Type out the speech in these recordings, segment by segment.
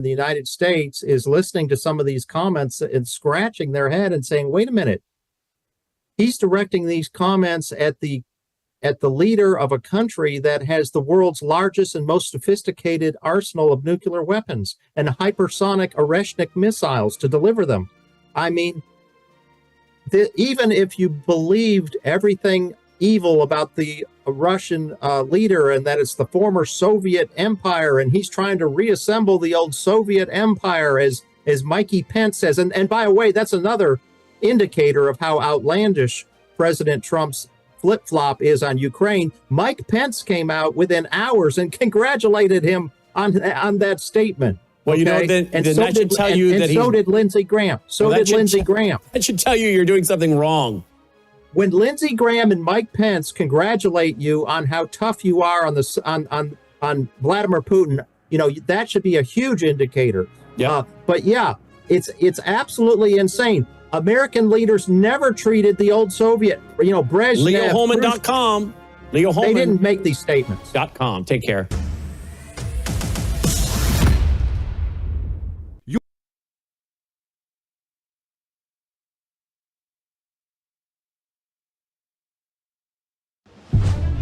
the United States is listening to some of these comments and scratching their head and saying, wait a minute, he's directing these comments at the leader of a country that has the world's largest and most sophisticated arsenal of nuclear weapons and hypersonic Oreshnik missiles to deliver them. I mean, even if you believed everything evil about the Russian leader and that it's the former Soviet empire and he's trying to reassemble the old Soviet empire, as Mikey Pence says, and by the way, that's another indicator of how outlandish President Trump's flip-flop is on Ukraine. Mike Pence came out within hours and congratulated him on that statement. Well, you know, then that should tell you that so did Lindsey Graham. That should tell you you're doing something wrong. When Lindsey Graham and Mike Pence congratulate you on how tough you are on Vladimir Putin, you know, that should be a huge indicator. Yeah. But yeah, it's absolutely insane. American leaders never treated the old Soviet, you know, Brezhnev. LeoHolman.com. Leo Holman. They didn't make these statements. .com. Take care.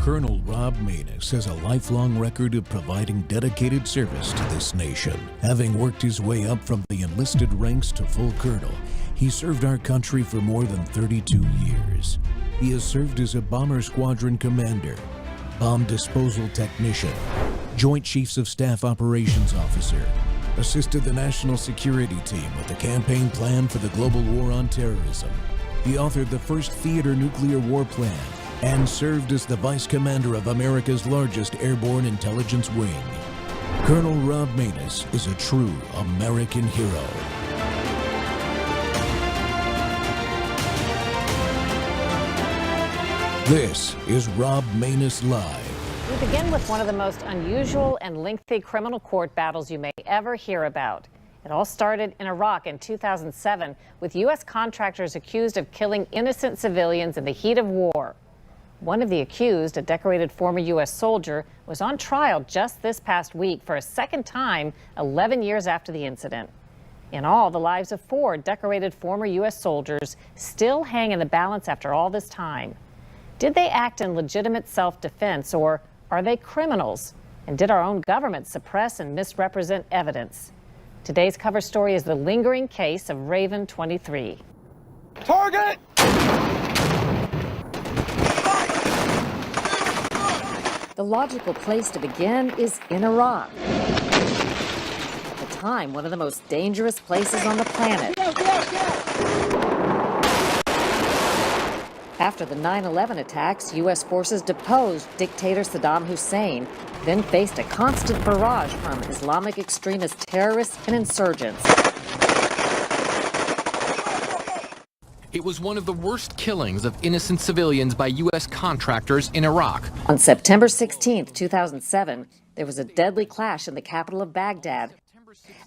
Colonel Rob Maness has a lifelong record of providing dedicated service to this nation. Having worked his way up from the enlisted ranks to full colonel, he served our country for more than 32 years. He has served as a bomber squadron commander, bomb disposal technician, Joint Chiefs of Staff operations officer, assisted the national security team with the campaign plan for the global war on terrorism. He authored the first theater nuclear war plan and served as the vice commander of America's largest airborne intelligence wing. Colonel Rob Maness is a true American hero. This is Rob Maness Live. We begin with one of the most unusual and lengthy criminal court battles you may ever hear about. It all started in Iraq in 2007 with U.S. contractors accused of killing innocent civilians in the heat of war. One of the accused, a decorated former U.S. soldier, was on trial just this past week for a second time 11 years after the incident. In all, the lives of 4 decorated former U.S. soldiers still hang in the balance after all this time. Did they act in legitimate self-defense, or are they criminals? And did our own government suppress and misrepresent evidence? Today's cover story is the lingering case of Raven 23. Target! The logical place to begin is in Iraq. At the time, one of the most dangerous places on the planet. After the 9/11 attacks, U.S. forces deposed dictator Saddam Hussein, then faced a constant barrage from Islamic extremist terrorists and insurgents. It was one of the worst killings of innocent civilians by U.S. contractors in Iraq. On September 16, 2007, there was a deadly clash in the capital of Baghdad.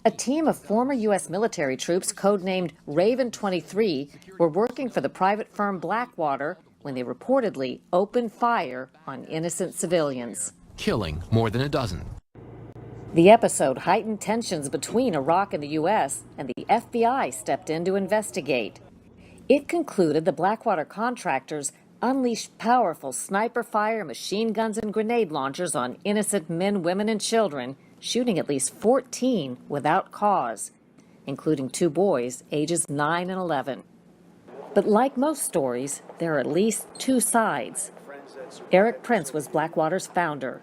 A team of former U.S. military troops, codenamed Raven 23, were working for the private firm Blackwater when they reportedly opened fire on innocent civilians, killing more than a dozen. The episode heightened tensions between Iraq and the U.S., and the FBI stepped in to investigate. It concluded the Blackwater contractors unleashed powerful sniper fire, machine guns, and grenade launchers on innocent men, women, and children, shooting at least 14 without cause, including 2 boys ages 9 and 11. But like most stories, there are at least 2 sides. Eric Prince was Blackwater's founder.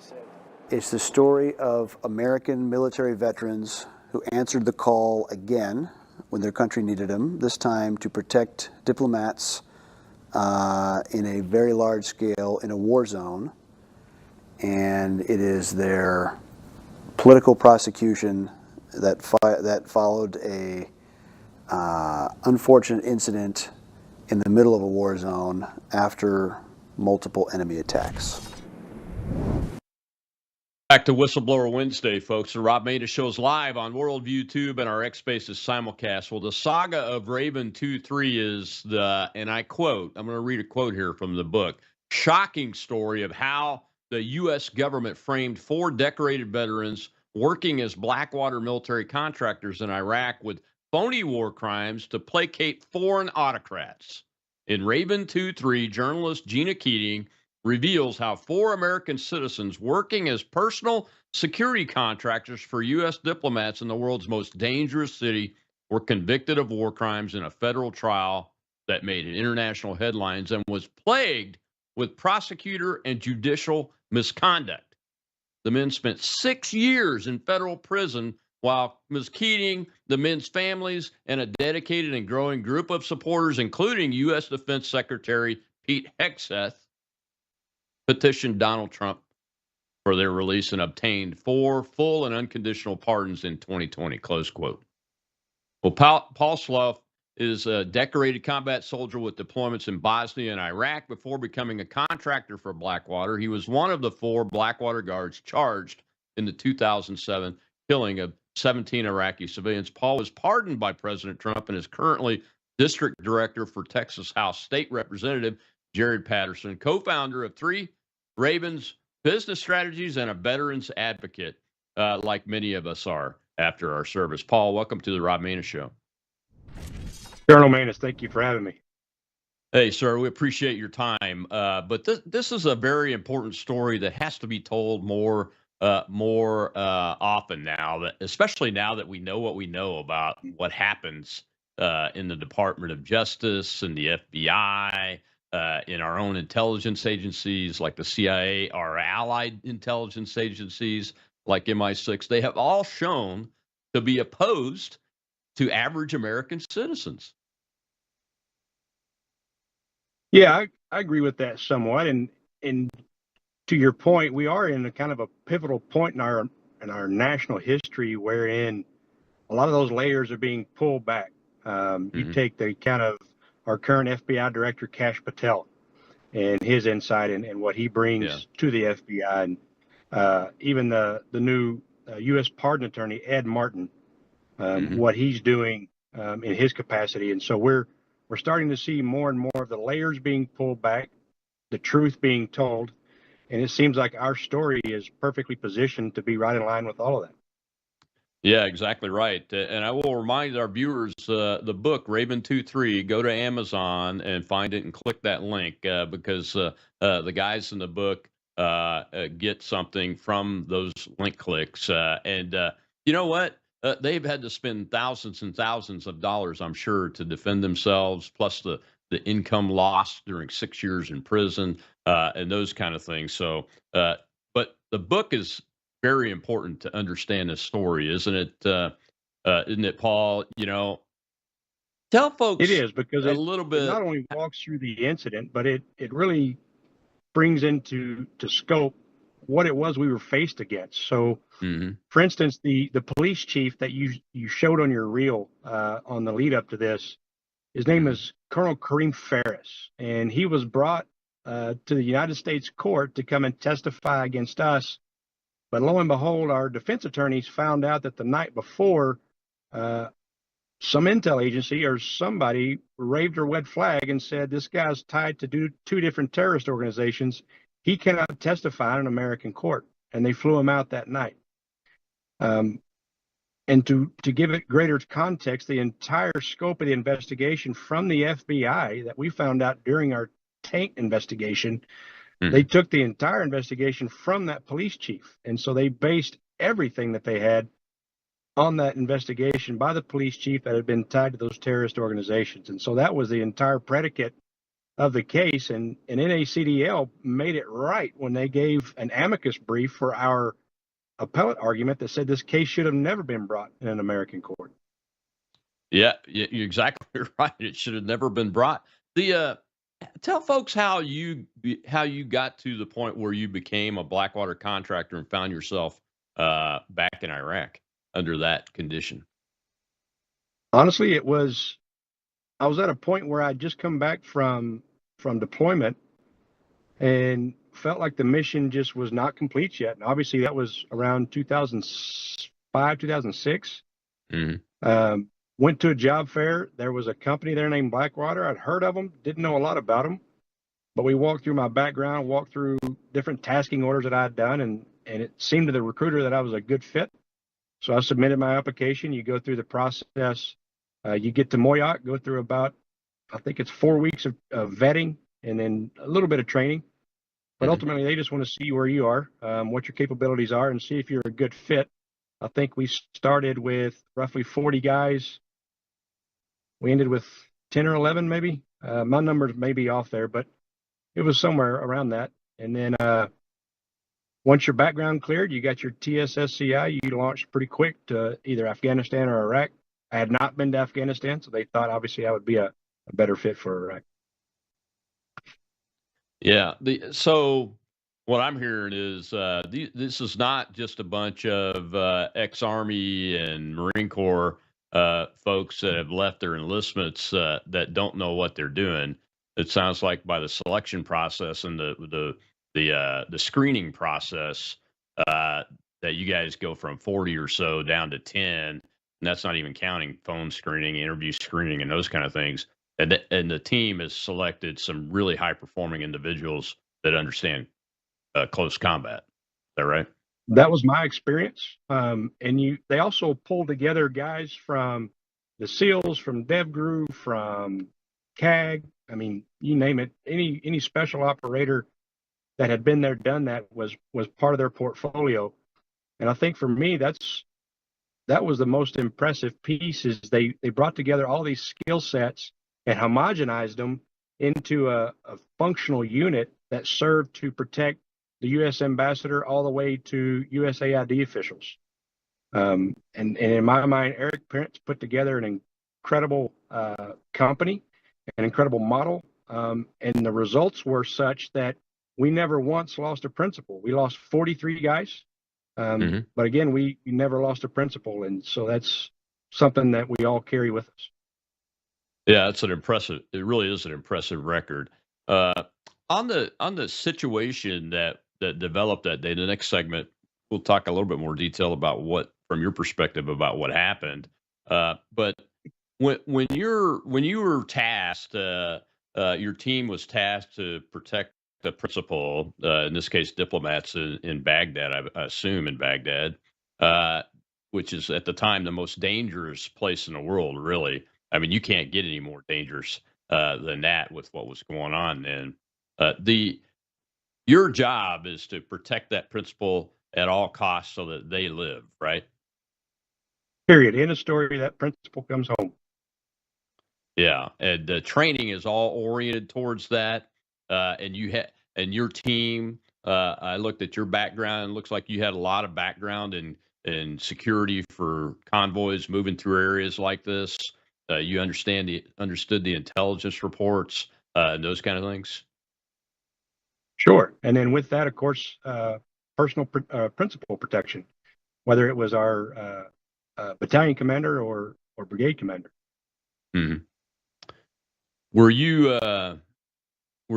It's the story of American military veterans who answered the call again when their country needed them, this time to protect diplomats in a very large scale in a war zone. And it is their political prosecution that followed a unfortunate incident in the middle of a war zone after multiple enemy attacks. Back to Whistleblower Wednesday, folks. The Rob Maness Show is live on Worldview Tube and our X Spaces simulcast. Well, the saga of Raven 23 is the, and I quote, I'm going to read a quote here from the book, shocking story of how the U.S. government framed 4 decorated veterans, working as Blackwater military contractors in Iraq with phony war crimes to placate foreign autocrats. In Raven 2-3, journalist Gina Keating reveals how 4 American citizens working as personal security contractors for U.S. diplomats in the world's most dangerous city were convicted of war crimes in a federal trial that made international headlines and was plagued with prosecutor and judicial misconduct. The men spent 6 years in federal prison while Ms. Keating, the men's families, and a dedicated and growing group of supporters, including U.S. Defense Secretary Pete Hegseth, petitioned Donald Trump for their release and obtained 4 full and unconditional pardons in 2020, close quote. Well, Paul Slough is a decorated combat soldier with deployments in Bosnia and Iraq. Before becoming a contractor for Blackwater, he was one of the 4 Blackwater guards charged in the 2007 killing of 17 Iraqi civilians. Paul was pardoned by President Trump and is currently district director for Texas House State Representative Jared Patterson, co-founder of 3 Ravens business strategies and a veterans advocate, like many of us are after our service. Paul, welcome to the Rob Maness Show. Colonel Maness, thank you for having me. Hey, sir, we appreciate your time. But this is a very important story that has to be told more often now, especially now that we know what we know about what happens in the Department of Justice and the FBI, in our own intelligence agencies like the CIA, our allied intelligence agencies like MI6. They have all shown to be opposed to average American citizens. Yeah, I agree with that somewhat. And to your point, we are in a kind of a pivotal point in our national history wherein a lot of those layers are being pulled back. You take the kind of our current FBI director, Kash Patel, and his insight and what he brings to the FBI, and even the new U.S. pardon attorney, Ed Martin, what he's doing in his capacity. And so we're starting to see more and more of the layers being pulled back, the truth being told, and it seems like our story is perfectly positioned to be right in line with all of that. Yeah, exactly right. And I will remind our viewers, the book, Raven 2-3, go to Amazon and find it and click that link because the guys in the book get something from those link clicks. And you know what? They've had to spend thousands and thousands of dollars, I'm sure, to defend themselves, plus the income lost during 6 years in prison and those kind of things. So, but the book is very important to understand this story, isn't it? Isn't it, Paul? You know, tell folks it is, because a little bit. It not only walks through the incident, but it really brings into scope what it was we were faced against. So, for instance, the police chief that you showed on your reel on the lead up to this, his name is Colonel Kareem Ferris, and he was brought to the United States court to come and testify against us. But lo and behold, our defense attorneys found out that the night before, some intel agency or somebody waved a red flag and said, this guy's tied to 2 different terrorist organizations. He cannot testify in an American court. And they flew him out that night. And to give it greater context, the entire scope of the investigation from the FBI that we found out during our taint investigation, they took the entire investigation from that police chief. And so they based everything that they had on that investigation by the police chief that had been tied to those terrorist organizations. And so that was the entire predicate of the case. And NACDL made it right when they gave an amicus brief for our appellate argument that said this case should have never been brought in an American court. Yeah, you're exactly right. It should have never been brought. Tell folks how you got to the point where you became a Blackwater contractor and found yourself back in Iraq under that condition. Honestly, I was at a point where I'd just come back from deployment and felt like the mission just was not complete yet. And obviously that was around 2005, 2006. Went to a job fair. There was a company there named Blackwater. I'd heard of them, didn't know a lot about them, but we walked through my background, walked through different tasking orders that I had done, and it seemed to the recruiter that I was a good fit. So I submitted my application. You go through the process. You get to Moyoc, go through about, I think it's 4 weeks of vetting and then a little bit of training. But ultimately, they just want to see where you are, what your capabilities are, and see if you're a good fit. I think we started with roughly 40 guys. We ended with 10 or 11, maybe. My numbers may be off there, but it was somewhere around that. And then once your background cleared, you got your TSSCI, you launched pretty quick to either Afghanistan or Iraq. I had not been to Afghanistan, so they thought obviously I would be a better fit for Iraq. Yeah. So what I'm hearing is this is not just a bunch of ex-Army and Marine Corps folks that have left their enlistments that don't know what they're doing. It sounds like by the selection process and the screening process that you guys go from 40 or so down to 10, and that's not even counting phone screening, interview screening, and those kind of things. And the team has selected some really high performing individuals that understand close combat. Is that right? That was my experience. And they also pulled together guys from the SEALs, from DevGru, from CAG. I mean, you name it. Any special operator that had been there, done that was part of their portfolio. And I think for me, that was the most impressive piece. Is they brought together all these skill sets and homogenized them into a functional unit that served to protect the U.S. ambassador all the way to USAID officials. And in my mind, Eric Prince put together an incredible company, an incredible model. And the results were such that we never once lost a principal. We lost 43 guys. But again, we never lost a principal. And so that's something that we all carry with us. Yeah, it really is an impressive record. On the situation that developed that day, the next segment, we'll talk a little bit more detail about from your perspective about what happened. But when you were tasked, your team was tasked to protect the principal, in this case, diplomats in Baghdad, I assume in Baghdad, which is at the time the most dangerous place in the world, really. I mean, you can't get any more dangerous than that with what was going on then. Your job is to protect that principal at all costs so that they live, right? Period. In a story, that principal comes home. Yeah, and the training is all oriented towards that. And your team. I looked at your background. It looks like you had a lot of background in security for convoys moving through areas like this. You understood the intelligence reports and those kind of things. Sure. And then with that, of course, personal principal protection, whether it was our battalion commander or brigade commander. Mm-hmm. Were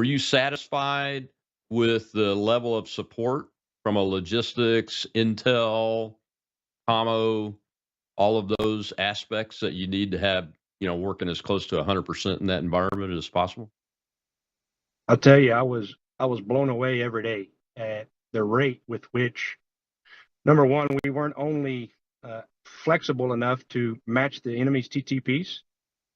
you satisfied with the level of support from a logistics, intel, commo, all of those aspects that you need to have, working as close to 100% in that environment as possible? I'll tell you, I was blown away every day at the rate with which, number one, we weren't only flexible enough to match the enemy's TTPs,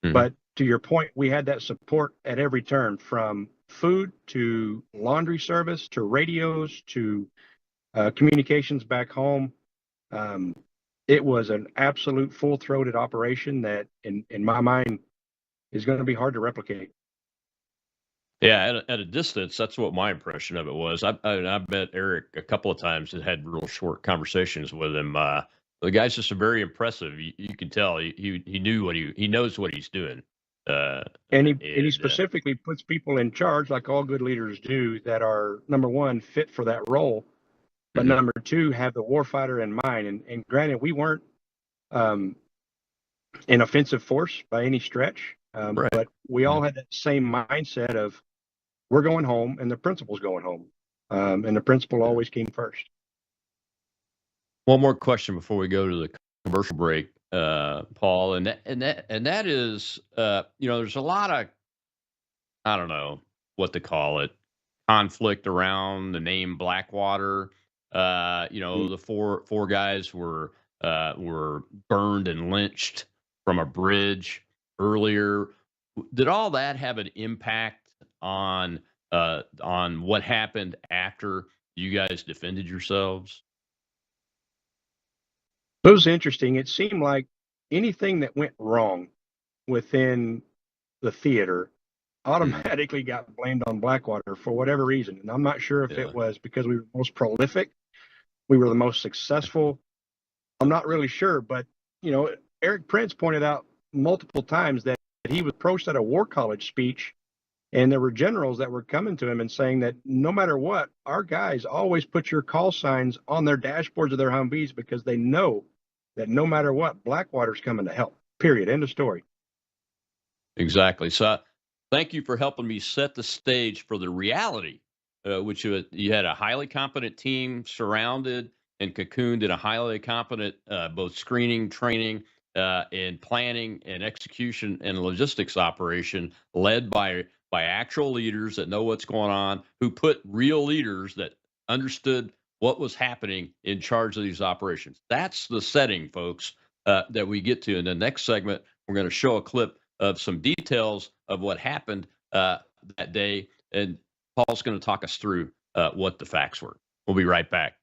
but to your point, we had that support at every turn, from food to laundry service to radios to communications back home. It was an absolute full-throated operation that, in my mind, is going to be hard to replicate. Yeah, at a distance, that's what my impression of it was. I met Eric a couple of times and had real short conversations with him. The guy's just very impressive. You can tell he knew he knows what he's doing. And he specifically puts people in charge, like all good leaders do, that are, number one, fit for that role, but number two, have the warfighter in mind. And granted, we weren't an offensive force by any stretch, Right. but we all had that same mindset of, we're going home and the principal's going home. And the principal always came first. One more question before we go to the commercial break, Paul, and that is, there's a lot of, I don't know what to call it, conflict around the name Blackwater. The four guys were were burned and lynched from a bridge earlier. Did all that have an impact on what happened after you guys defended yourselves? It was interesting. It seemed like anything that went wrong within the theater automatically got blamed on Blackwater for whatever reason. And I'm not sure if Yeah. it was because we were most prolific, we were the most successful. I'm not really sure, but Eric Prince pointed out multiple times that he was approached at a war college speech, and there were generals that were coming to him and saying that no matter what, our guys always put your call signs on their dashboards of their Humvees because they know that no matter what, Blackwater's coming to help. Period. End of story. Exactly. So thank you for helping me set the stage for the reality, which you had a highly competent team surrounded and cocooned in a highly competent both screening, training, and planning and execution and logistics operation led by actual leaders that know what's going on, who put real leaders that understood what was happening in charge of these operations. That's the setting, folks, that we get to. In the next segment, we're going to show a clip of some details of what happened that day. And Paul's going to talk us through what the facts were. We'll be right back.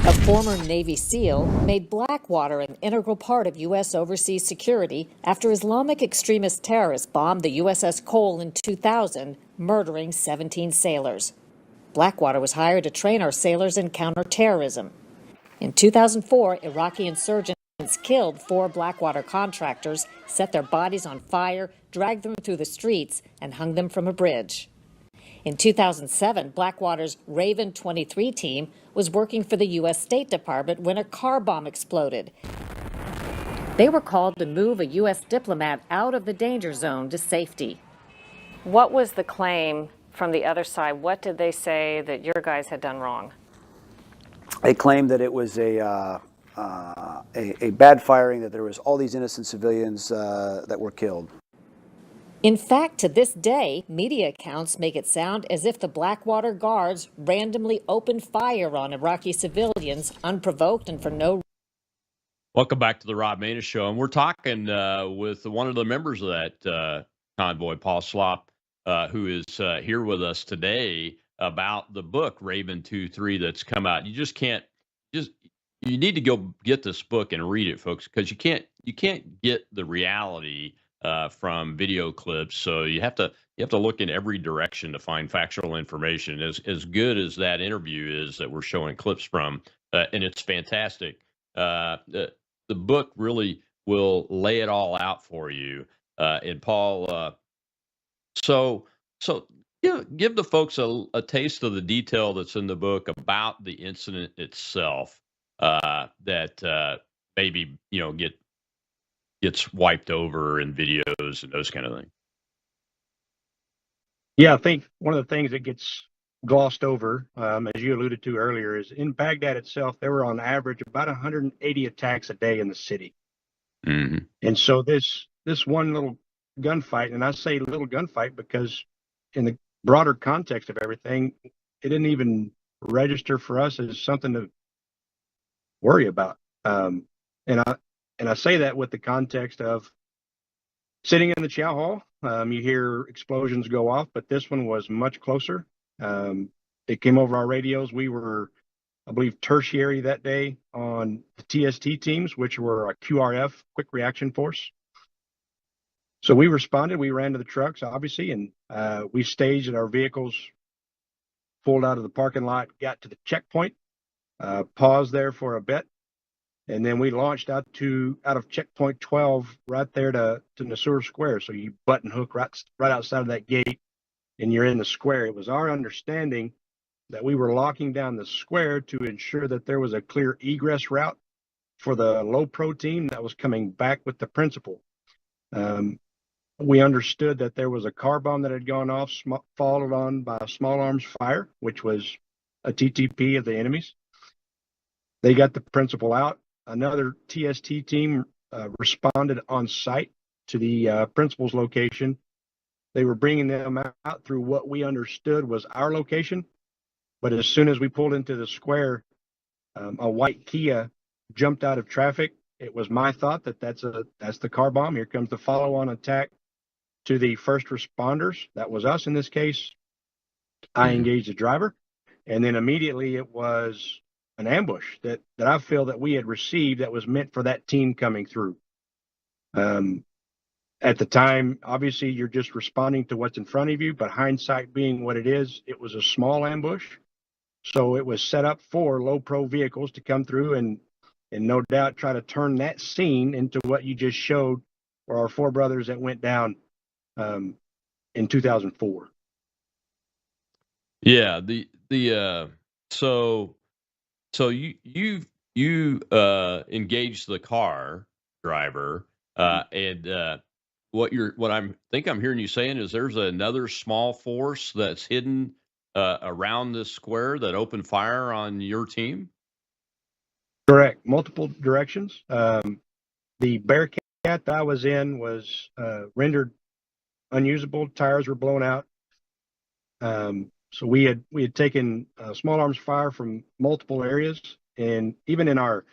A former Navy SEAL made Blackwater an integral part of U.S. overseas security after Islamic extremist terrorists bombed the USS Cole in 2000, murdering 17 sailors. Blackwater was hired to train our sailors in counterterrorism. In 2004, Iraqi insurgents killed 4 Blackwater contractors, set their bodies on fire, dragged them through the streets, and hung them from a bridge. In 2007, Blackwater's Raven 23 team was working for the U.S. State Department when a car bomb exploded. They were called to move a U.S. diplomat out of the danger zone to safety. What was the claim from the other side? What did they say that your guys had done wrong? They claimed that it was a bad firing, that there was all these innocent civilians that were killed. In fact, to this day, media accounts make it sound as if the Blackwater Guards randomly opened fire on Iraqi civilians unprovoked and for no reason. Welcome back to the Rob Maness Show. And we're talking with one of the members of that convoy, Paul Slop, who is here with us today about the book, Raven 2-3, that's come out. You just can't, you need to go get this book and read it, folks, because you can't get the reality from video clips. So you have to look in every direction to find factual information. As good as that interview is that we're showing clips from, and it's fantastic. The book really will lay it all out for you. And Paul, so give the folks a taste of the detail that's in the book about the incident itself that maybe gets wiped over in videos and those kind of things. Yeah, I think one of the things that gets glossed over, as you alluded to earlier, is in Baghdad itself, there were on average about 180 attacks a day in the city. Mm-hmm. And so this one little gunfight, and I say little gunfight because in the broader context of everything, it didn't even register for us as something to worry about. And I say that with the context of sitting in the chow hall. You hear explosions go off, but this one was much closer. It came over our radios. We were, I believe, tertiary that day on the TST teams, which were a QRF, quick reaction force. So we responded. We ran to the trucks, obviously, and we staged at our vehicles, pulled out of the parking lot, got to the checkpoint, paused there for a bit, and then we launched out of checkpoint 12 right there to Nasur Square. So you button hook right outside of that gate, and you're in the square. It was our understanding that we were locking down the square to ensure that there was a clear egress route for the low pro team that was coming back with the principal. We understood that there was a car bomb that had gone off, followed on by a small arms fire, which was a TTP of the enemies. They got the principal out. Another TST team responded on site to the principal's location. They were bringing them out through what we understood was our location. But as soon as we pulled into the square, a white Kia jumped out of traffic. It was my thought that that's the car bomb. Here comes the follow-on attack to the first responders. That was us in this case. I engaged the driver, and then immediately it was an ambush that I feel that we had received that was meant for that team coming through. At the time, obviously, you're just responding to what's in front of you, but hindsight being what it is, it was a small ambush. So it was set up for low pro vehicles to come through and no doubt try to turn that scene into what you just showed for our four brothers that went down in 2004. Yeah, so you engaged the car driver, and what I'm hearing you saying is there's another small force that's hidden around this square that opened fire on your team. Correct, multiple directions. The Bearcat that I was in was rendered unusable. Tires were blown out. So we had taken small arms fire from multiple areas, and even in our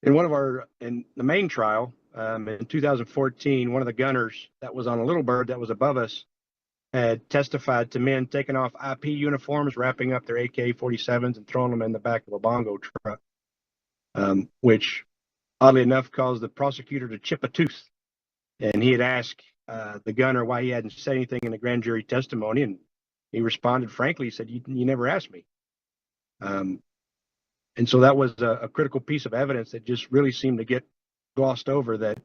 in the main trial in 2014, one of the gunners that was on a little bird that was above us had testified to men taking off IP uniforms, wrapping up their AK-47s, and throwing them in the back of a bongo truck, which oddly enough caused the prosecutor to chip a tooth. And he had asked the gunner why he hadn't said anything in the grand jury testimony, and he responded frankly. He said, "You never asked me." And so that was a critical piece of evidence that just really seemed to get glossed over. That,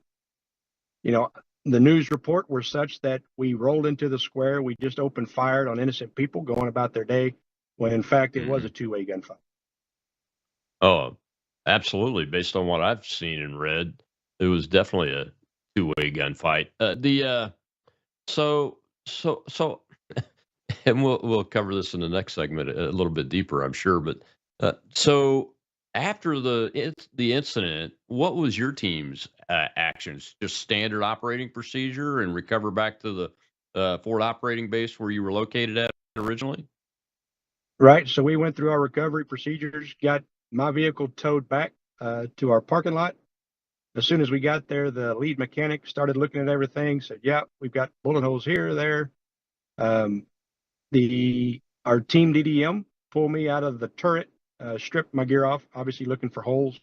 the news report were such that we rolled into the square, we just opened fire on innocent people going about their day, when in fact it was a two-way gunfight. Oh, absolutely. Based on what I've seen and read, it was definitely a two-way gunfight. So, and we'll cover this in the next segment a little bit deeper, I'm sure. But so after the incident, what was your team's actions? Just standard operating procedure and recover back to the Ford operating base where you were located at originally? Right. So we went through our recovery procedures, got my vehicle towed back to our parking lot. As soon as we got there, the lead mechanic started looking at everything, said, "Yeah, we've got bullet holes here, there." Our team DDM pulled me out of the turret, stripped my gear off, obviously looking for holes.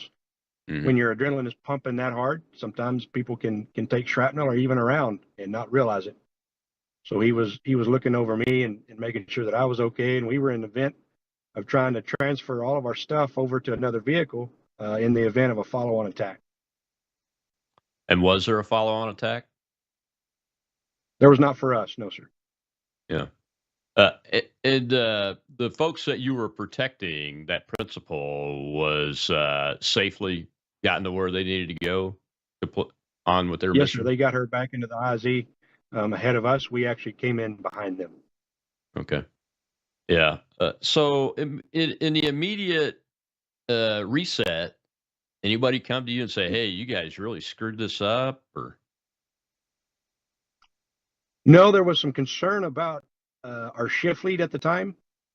When your adrenaline is pumping that hard, sometimes people can take shrapnel or even a round and not realize it. So he was looking over me and making sure that I was okay. And we were in the event of trying to transfer all of our stuff over to another vehicle in the event of a follow-on attack. And was there a follow-on attack? There was not for us, no, sir. Yeah. And the folks that you were protecting, that principal was safely gotten to where they needed to go to put on with their Yes, mission? sir. They got her back into the IZ ahead of us. We actually came in behind them. Okay. Yeah. So in the immediate reset, anybody come to you and say, "Hey, you guys really screwed this up," or? No, there was some concern about our shift lead at the time.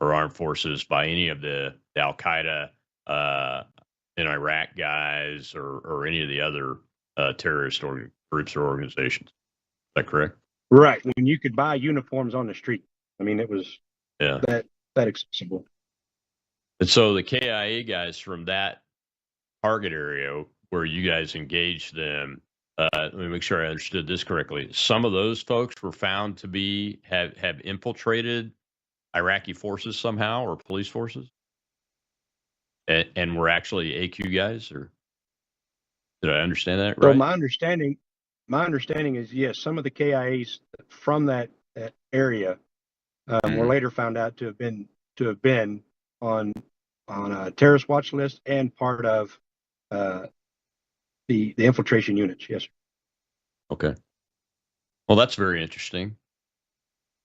or armed forces by any of the Al Qaeda in Iraq guys or any of the other terrorist groups or organizations. Is that correct? Right. When you could buy uniforms on the street. I mean, it was that accessible. And so the KIA guys from that target area where you guys engaged them, let me make sure I understood this correctly. Some of those folks were found to have infiltrated Iraqi forces somehow, or police forces, and were actually AQ guys, or did I understand that right? So my understanding is yes, some of the KIAs from that area were later found out to have been on a terrorist watch list and part of the infiltration units. Yes, sir. Okay. Well, that's very interesting.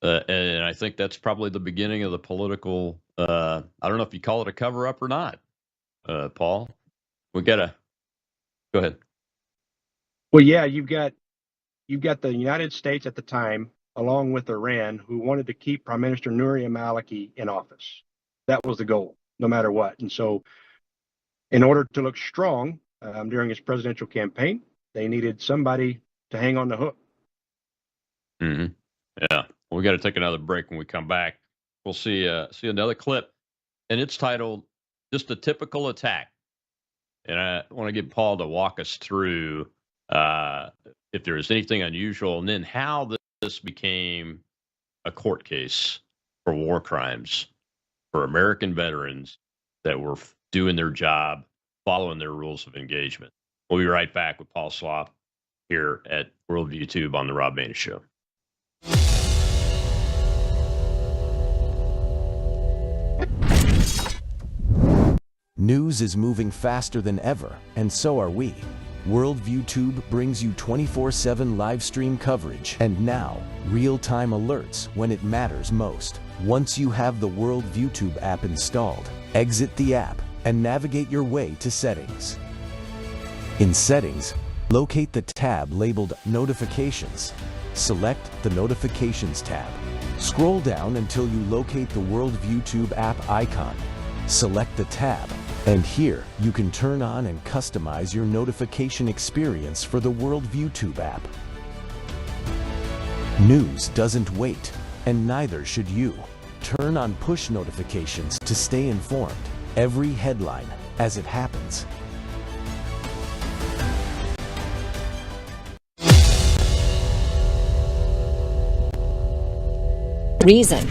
And I think that's probably the beginning of the political, I don't know if you call it a cover up or not, Paul. We go ahead. Well, yeah, you've got the United States at the time, along with Iran, who wanted to keep Prime Minister Nouri al-Maliki in office. That was the goal, no matter what. And so, in order to look strong during his presidential campaign, they needed somebody to hang on the hook. Mm-hmm. Yeah. Well, we got to take another break. When we come back, we'll see another clip, and it's titled "Just a Typical Attack." And I want to get Paul to walk us through if there is anything unusual, and then how this became a court case for war crimes for American veterans that were doing their job, following their rules of engagement. We'll be right back with Paul Slopp here at Worldview Tube on the Rob Maness Show. News is moving faster than ever, and so are we. Worldview Tube brings you 24/7 live stream coverage and now real-time alerts when it matters most. Once you have the Worldview Tube app installed, exit the app and navigate your way to Settings. In Settings, locate the tab labeled Notifications. Select the Notifications tab. Scroll down until you locate the Worldview Tube app icon. Select the tab, and here you can turn on and customize your notification experience for the Worldview Tube app. News doesn't wait, and neither should you. Turn on push notifications to stay informed. Every headline as it happens. Reason.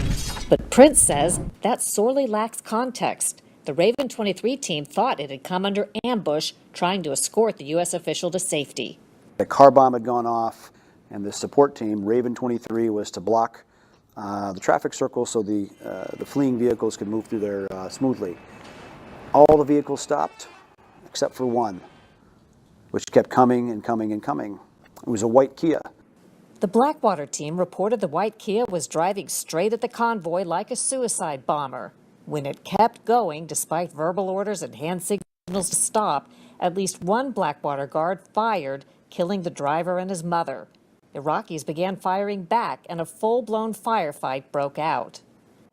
But Prince says that sorely lacks context. The Raven 23 team thought it had come under ambush trying to escort the U.S. official to safety. A car bomb had gone off, and the support team, Raven 23, was to block the traffic circle so the fleeing vehicles could move through there smoothly. All the vehicles stopped, except for one, which kept coming and coming and coming. It was a white Kia. The Blackwater team reported the white Kia was driving straight at the convoy like a suicide bomber. When it kept going, despite verbal orders and hand signals to stop, at least one Blackwater guard fired, killing the driver and his mother. Iraqis began firing back, and a full-blown firefight broke out.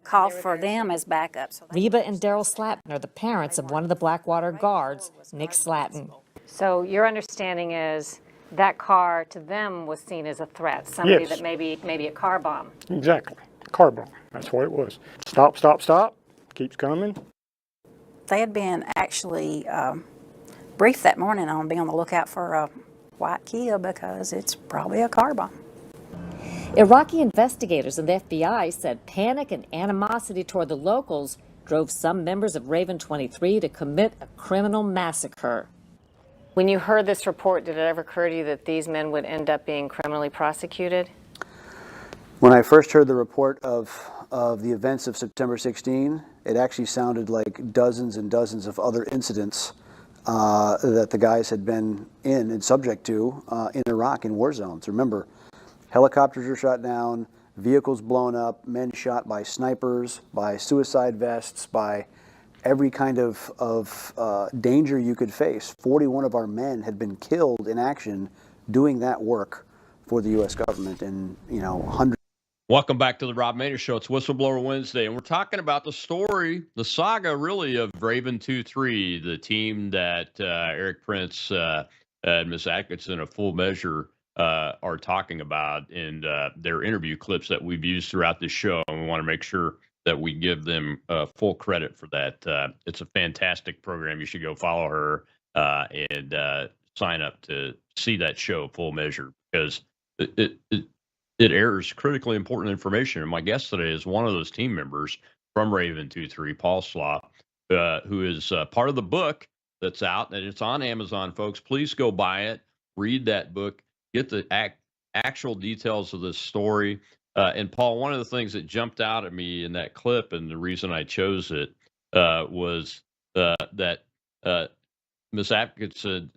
Call for them as backup. Reba and Daryl Slatton are the parents of one of the Blackwater guards, Nick Slatton. So your understanding is that car to them was seen as a threat, somebody Yes. that maybe a car bomb. Exactly. Car bomb. That's what it was. Stop, stop, stop. Keeps coming. They had been actually briefed that morning on being on the lookout for a white Kia because it's probably a car bomb. Iraqi investigators and the FBI said panic and animosity toward the locals drove some members of Raven 23 to commit a criminal massacre. When you heard this report, did it ever occur to you that these men would end up being criminally prosecuted? When I first heard the report of the events of September 16, it actually sounded like dozens and dozens of other incidents that the guys had been in and subject to in Iraq in war zones. Remember, helicopters were shot down, vehicles blown up, men shot by snipers, by suicide vests, by every kind of danger you could face. 41 of our men had been killed in action doing that work for the U.S. government, and hundreds Welcome back to the Rob Maness Show. It's Whistleblower Wednesday, and we're talking about the story, the saga, really, of Raven 2-3, the team that Eric Prince and Miss Atkinson of Full Measure are talking about in their interview clips that we've used throughout this show, and we want to make sure that we give them full credit for that. It's a fantastic program. You should go follow her and sign up to see that show, Full Measure, because it airs critically important information. And my guest today is one of those team members from Raven 2-3, Paul Slop, who is part of the book that's out, and it's on Amazon, folks. Please go buy it, read that book, get the actual details of this story. And Paul, one of the things that jumped out at me in that clip, and the reason I chose it, was that Miss Atkinson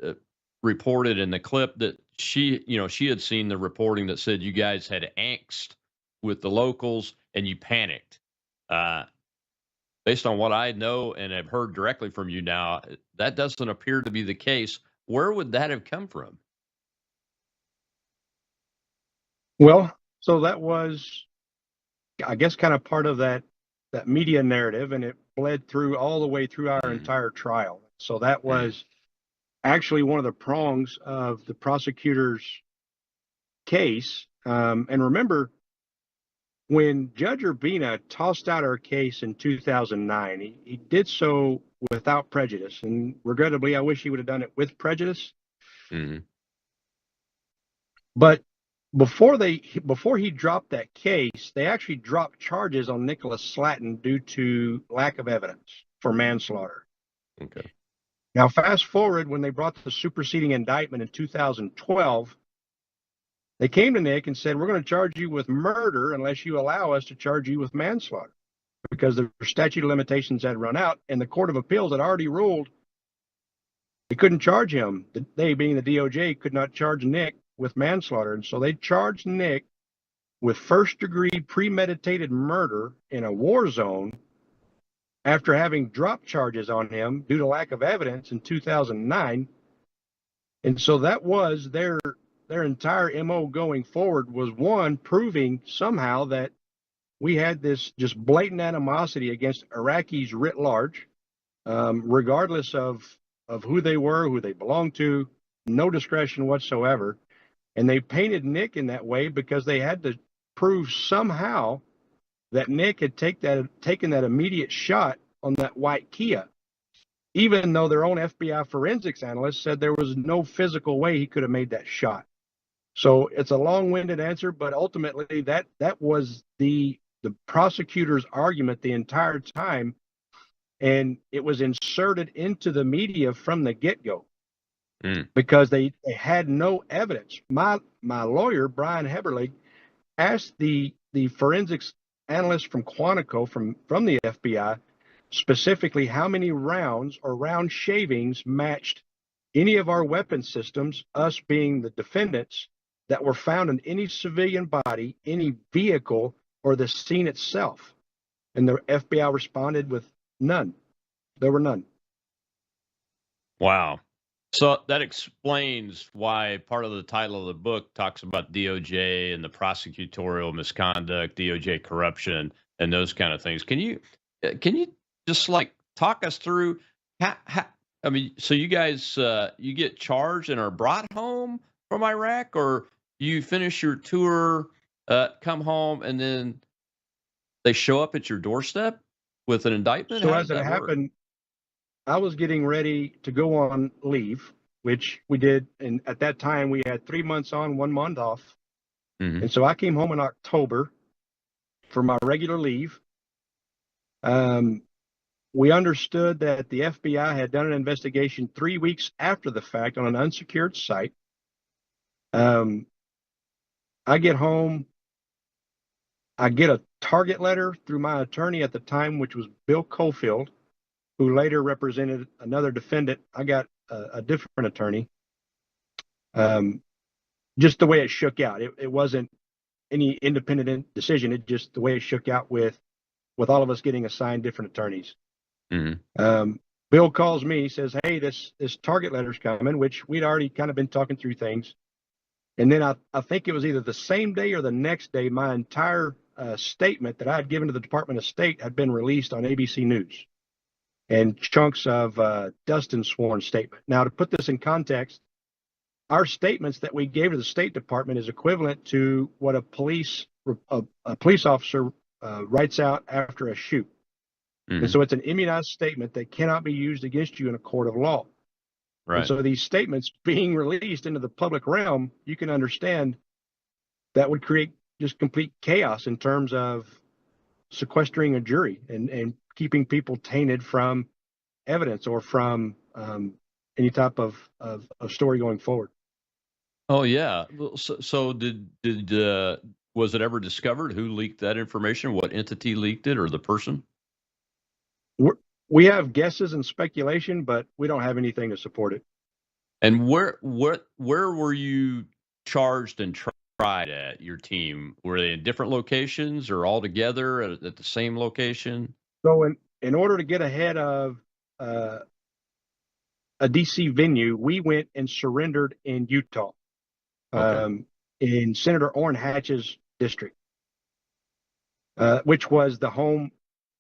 reported in the clip that she had seen the reporting that said you guys had angst with the locals and you panicked. Based on what I know and have heard directly from you now, that doesn't appear to be the case. Where would that have come from? Well, so that was, I guess, kind of part of that media narrative, and it bled through all the way through our entire trial. So that was actually one of the prongs of the prosecutor's case. And remember, when Judge Urbina tossed out our case in 2009, he did so without prejudice. And regrettably, I wish he would have done it with prejudice. But before he dropped that case, they actually dropped charges on Nicholas Slatton due to lack of evidence for manslaughter. Okay. Now, fast forward, when they brought the superseding indictment in 2012, they came to Nick and said, we're going to charge you with murder unless you allow us to charge you with manslaughter, because the statute of limitations had run out, and the Court of Appeals had already ruled they couldn't charge him. They, being the DOJ, could not charge Nick with manslaughter. And so they charged Nick with first-degree premeditated murder in a war zone after having dropped charges on him due to lack of evidence in 2009. And so that was their entire MO going forward, was one, proving somehow that we had this just blatant animosity against Iraqis writ large, regardless of who they were, who they belonged to, no discretion whatsoever. And they painted Nick in that way because they had to prove somehow that Nick had taken that immediate shot on that white Kia, even though their own FBI forensics analyst said there was no physical way he could have made that shot. So it's a long-winded answer, but ultimately that was the prosecutor's argument the entire time, and it was inserted into the media from the get-go because they had no evidence. My lawyer, Brian Heberlig, asked the forensics analyst from Quantico from the FBI specifically how many rounds or round shavings matched any of our weapon systems, us being the defendants, that were found in any civilian body, any vehicle, or the scene itself. And the FBI responded with none. There were none. Wow. So that explains why part of the title of the book talks about DOJ and the prosecutorial misconduct, DOJ corruption, and those kind of things. Can you just like talk us through how I mean, so you guys you get charged and are brought home from Iraq, or you finish your tour, come home, and then they show up at your doorstep with an indictment? So as it happened, I was getting ready to go on leave, which we did. And at that time, we had 3 months on, 1 month off. And so I came home in October for my regular leave. We understood that the FBI had done an investigation 3 weeks after the fact on an unsecured site. I get home. I get a target letter through my attorney at the time, which was Bill Cofield, who later represented another defendant. I got a different attorney. Just the way it shook out. It wasn't any independent decision. It just the way it shook out with all of us getting assigned different attorneys. Bill calls me, says, hey, this target letter's coming, which we'd already kind of been talking through things. And then I think it was either the same day or the next day, my entire statement that I had given to the Department of State had been released on ABC News, and chunks of Dustin's sworn statement. Now, to put this in context, our statements that we gave to the State Department is equivalent to what a police officer writes out after a shoot. Mm-hmm. And so it's an immunized statement that cannot be used against you in a court of law. Right. And so these statements being released into the public realm, you can understand that would create just complete chaos in terms of sequestering a jury and keeping people tainted from evidence or from any type of story going forward. Oh yeah. So did was it ever discovered who leaked that information? What entity leaked it, or the person? We have guesses and speculation, but we don't have anything to support it. And where were you charged and tried at, your team? Were they in different locations or all together at the same location? So in order to get ahead of a DC venue, we went and surrendered in Utah, in Senator Orrin Hatch's district, which was the home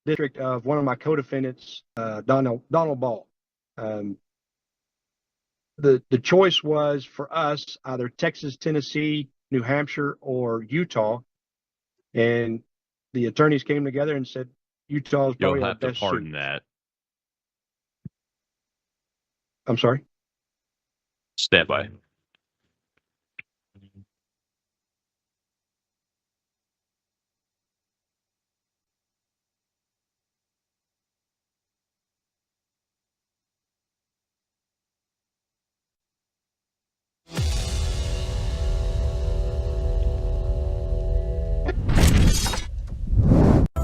district of one of my co-defendants, Donald Ball. The choice was for us either Texas, Tennessee, New Hampshire, or Utah, and the attorneys came together and said Utah is probably our best suit. You'll have to pardon that. I'm sorry. Stand by.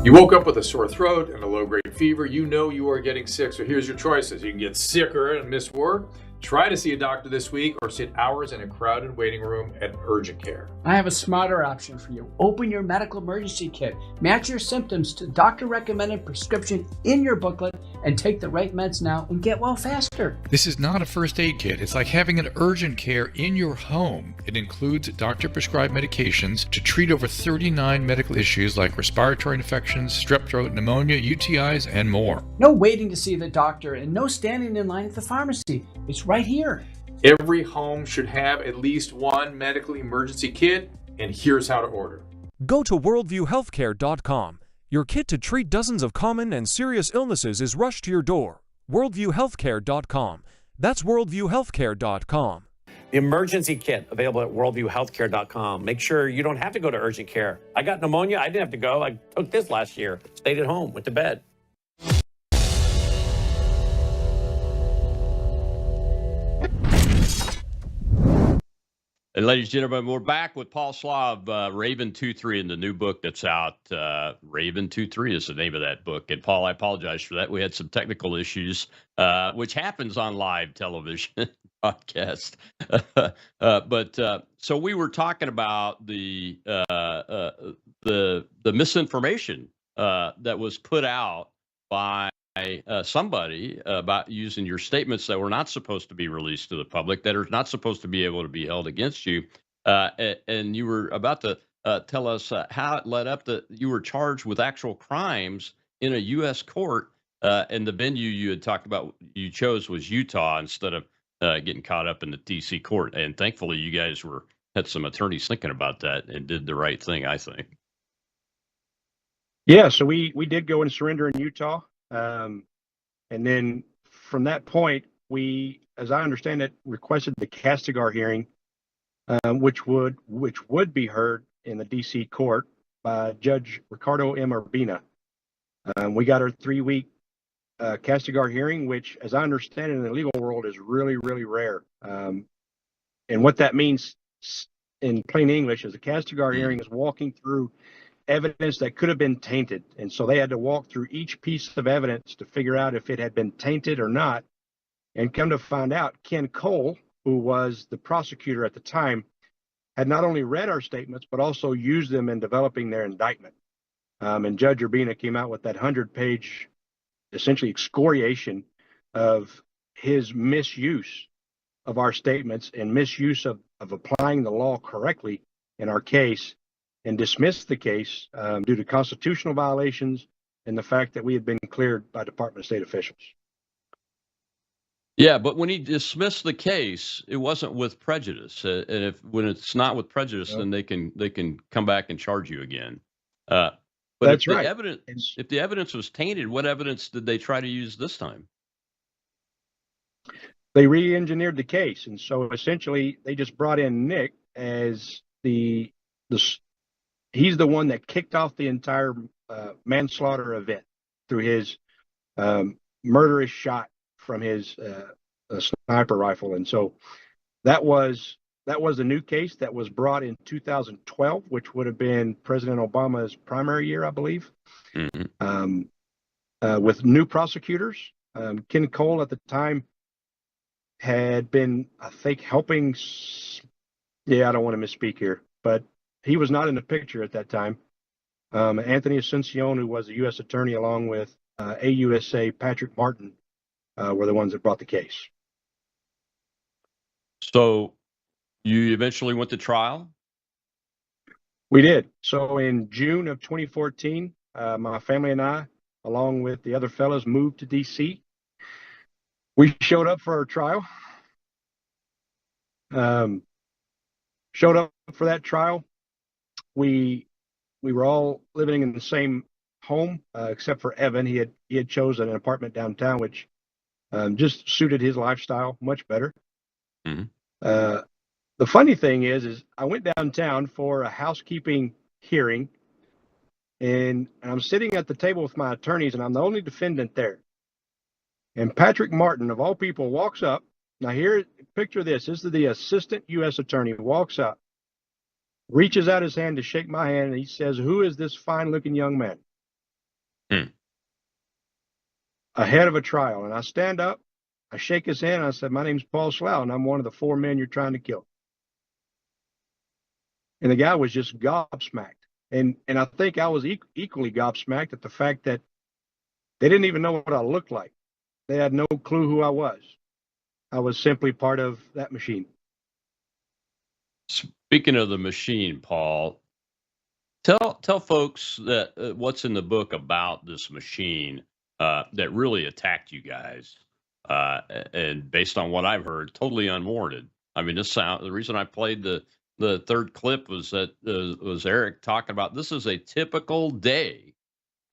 You woke up with a sore throat and a low-grade fever. You know you are getting sick, so here's your choices. You can get sicker and miss work, try to see a doctor this week, or sit hours in a crowded waiting room at urgent care. I have a smarter option for you. Open your medical emergency kit. Match your symptoms to doctor-recommended prescription in your booklet and take the right meds now and get well faster. This is not a first aid kit. It's like having an urgent care in your home. It includes doctor-prescribed medications to treat over 39 medical issues like respiratory infections, strep throat, pneumonia, UTIs, and more. No waiting to see the doctor and no standing in line at the pharmacy. It's right here. Every home should have at least one medical emergency kit, and here's how to order. Go to worldviewhealthcare.com. Your kit to treat dozens of common and serious illnesses is rushed to your door. worldviewhealthcare.com. That's worldviewhealthcare.com. The emergency kit available at worldviewhealthcare.com. Make sure you don't have to go to urgent care. I got pneumonia. I didn't have to go. I took this last year. Stayed at home, went to bed. And ladies and gentlemen, we're back with Paul Slav, Raven 2-3, in the new book that's out. Raven 2-3 is the name of that book. And Paul, I apologize for that. We had some technical issues, which happens on live television podcast. So we were talking about the misinformation that was put out by somebody about using your statements that were not supposed to be released to the public, that are not supposed to be able to be held against you. And you were about to tell us how it led up to you were charged with actual crimes in a U.S. court. And the venue you had talked about you chose was Utah instead of getting caught up in the D.C. court. And thankfully, you guys had some attorneys thinking about that and did the right thing, I think. Yeah, so we did go and surrender in Utah. And then from that point, we, as I understand it, requested the Castigar hearing, which would be heard in the D.C. court by Judge Ricardo M. Urbina. We got our 3-week Castigar hearing, which, as I understand it, in the legal world is really, really rare. And what that means in plain English is a Castigar hearing is walking through evidence that could have been tainted. And so they had to walk through each piece of evidence to figure out if it had been tainted or not. And come to find out, Ken Cole, who was the prosecutor at the time, had not only read our statements, but also used them in developing their indictment. And Judge Urbina came out with that 100-page, essentially excoriation of his misuse of our statements and misuse of applying the law correctly in our case, and dismissed the case due to constitutional violations and the fact that we had been cleared by Department of State officials. Yeah, but when he dismissed the case, it wasn't with prejudice. And when it's not with prejudice, then they can come back and charge you again. But That's if the right. evidence was tainted, what evidence did they try to use this time? They re-engineered the case, and so essentially they just brought in Nick as he's the one that kicked off the entire manslaughter event through his murderous shot from his sniper rifle. And so that was a new case that was brought in 2012, which would have been President Obama's primary year, I believe, with new prosecutors. Ken Cole at the time had been, I think, helping. I don't want to misspeak here, but he was not in the picture at that time. Anthony Asuncion, who was a U.S. attorney, along with AUSA Patrick Martin, were the ones that brought the case. So you eventually went to trial? We did. So in June of 2014, my family and I, along with the other fellows, moved to D.C. We showed up for our trial. Showed up for that trial. We were all living in the same home, except for Evan. He had chosen an apartment downtown, which just suited his lifestyle much better. The funny thing is I went downtown for a housekeeping hearing, and I'm sitting at the table with my attorneys, and I'm the only defendant there. And Patrick Martin, of all people, walks up. Now here, picture this. This is the assistant U.S. attorney, walks up, reaches out his hand to shake my hand, and he says, "Who is this fine-looking young man?" Ahead of a trial. And I stand up, I shake his hand, and I said, "My name's Paul Slough, and I'm one of the 4 men you're trying to kill." And the guy was just gobsmacked. And I think I was equally gobsmacked at the fact that they didn't even know what I looked like. They had no clue who I was. I was simply part of that machine. Speaking of the machine, Paul, tell folks that what's in the book about this machine that really attacked you guys, and based on what I've heard, totally unwarranted. I mean, the reason I played the third clip was that was Eric talking about this is a typical day,